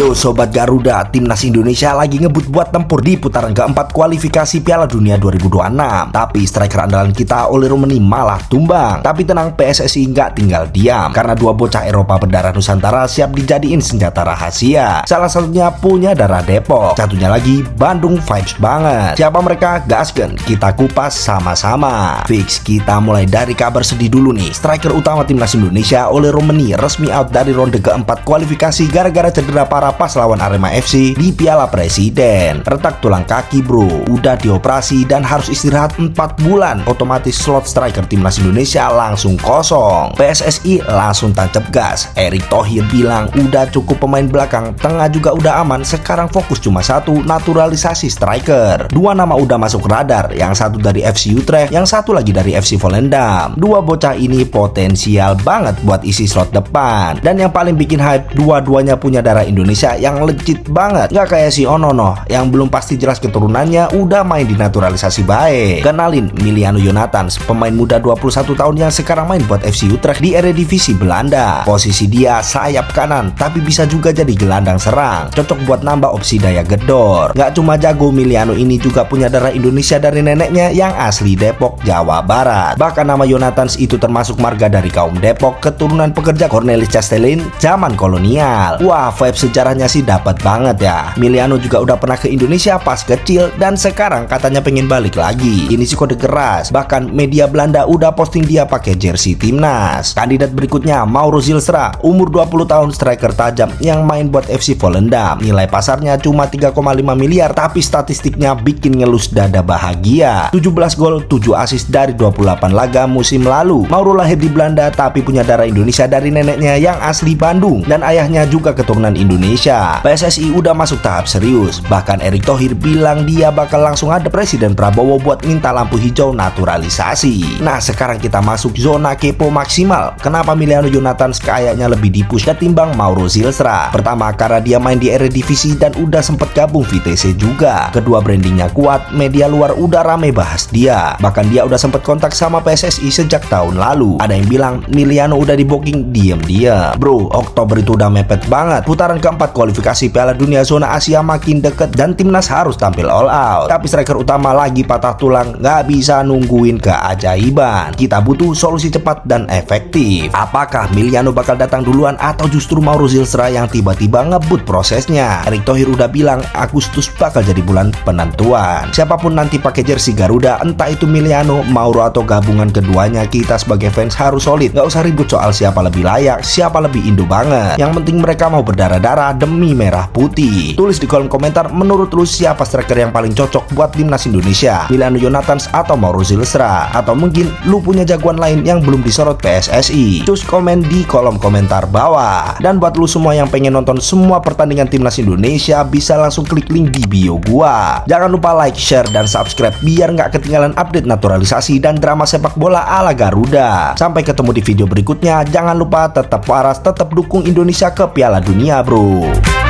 Yo Sobat Garuda, timnas Indonesia lagi ngebut buat tempur di putaran keempat kualifikasi Piala Dunia 2026. Tapi striker andalan kita Oli Romeni malah tumbang. Tapi tenang, PSSI nggak tinggal diam, karena dua bocah Eropa berdarah Nusantara siap dijadiin senjata rahasia. Salah satunya punya darah Depok, satunya lagi Bandung vibes banget. Siapa mereka? Gasken, kita kupas sama-sama. Fix, kita mulai dari kabar sedih dulu nih. Striker utama timnas Indonesia Oli Romeni resmi out dari ronde keempat kualifikasi gara-gara cedera parah pas lawan Arema FC di Piala Presiden. Retak tulang kaki bro, udah dioperasi dan harus istirahat 4 bulan. Otomatis slot striker timnas Indonesia langsung kosong. PSSI langsung tancap gas. Erick Thohir bilang udah cukup pemain belakang, tengah juga udah aman, sekarang fokus cuma satu, naturalisasi striker. Dua nama udah masuk radar, yang satu dari FC Utrecht, yang satu lagi dari FC Volendam. Dua bocah ini potensial banget buat isi slot depan. Dan yang paling bikin hype, dua-duanya punya darah Indonesia yang legit banget, nggak kayak si Onono yang belum pasti jelas keturunannya udah main di naturalisasi baik. Kenalin, Miliano Jonathans, pemain muda 21 tahun yang sekarang main buat FC Utrecht di Eredivisie Belanda. Posisi dia sayap kanan, tapi bisa juga jadi gelandang serang, cocok buat nambah opsi daya gedor. Nggak cuma jago, Miliano ini juga punya darah Indonesia dari neneknya yang asli Depok, Jawa Barat. Bahkan nama Jonathans itu termasuk marga dari kaum Depok, keturunan pekerja Cornelis Castellin zaman kolonial. Wah, vibe sejarahnya sih dapat banget ya. Miliano juga udah pernah ke Indonesia pas kecil dan sekarang katanya pengen balik lagi. Ini sih kode keras. Bahkan media Belanda udah posting dia pakai jersey timnas. Kandidat berikutnya Mauro Zilstra, umur 20 tahun, striker tajam yang main buat FC Volendam. Nilai pasarnya cuma 3,5 miliar, tapi statistiknya bikin ngelus dada bahagia. 17 gol, 7 assist dari 28 laga musim lalu. Mauro lahir di Belanda tapi punya darah Indonesia dari neneknya yang asli Bandung dan ayahnya juga keturunan Indonesia. PSSI udah masuk tahap serius. Bahkan Erick Thohir bilang dia bakal langsung ada Presiden Prabowo buat minta lampu hijau naturalisasi. Nah, sekarang kita masuk zona kepo maksimal. Kenapa Miliano Jonathans kayaknya lebih dipush ketimbang Mauro Zilstra? Pertama, karena dia main di Eredivisie dan udah sempet gabung VTC juga. Kedua, brandingnya kuat, media luar udah rame bahas dia. Bahkan dia udah sempet kontak sama PSSI sejak tahun lalu. Ada yang bilang Miliano udah di booking, diem dia. Bro, Oktober itu udah mepet banget. Putaran keempat kualifikasi Piala Dunia zona Asia makin deket dan timnas harus tampil all out. Tapi striker utama lagi patah tulang, nggak bisa nungguin keajaiban. Kita butuh solusi cepat dan efektif. Apakah Miliano bakal datang duluan atau justru Mauro Zilstra yang tiba-tiba ngebut prosesnya? Erick Thohir udah bilang Agustus bakal jadi bulan penentuan. Siapapun nanti pakai jersey Garuda, entah itu Miliano, Mauro atau gabungan keduanya, kita sebagai fans harus solid. Nggak usah ribut soal siapa lebih layak, siapa lebih Indo banget. Yang penting mereka mau berdarah-darah demi merah putih. Tulis di kolom komentar menurut lu siapa striker yang paling cocok buat timnas Indonesia, Miliano Jonathans atau Mauro Zilstra? Atau mungkin lu punya jagoan lain yang belum disorot PSSI? Cus komen di kolom komentar bawah. Dan buat lu semua yang pengen nonton semua pertandingan timnas Indonesia, bisa langsung klik link di bio gua. Jangan lupa like, share, dan subscribe biar nggak ketinggalan update naturalisasi dan drama sepak bola ala Garuda. Sampai ketemu di video berikutnya. Jangan lupa tetap waras, tetap dukung Indonesia ke Piala Dunia bro.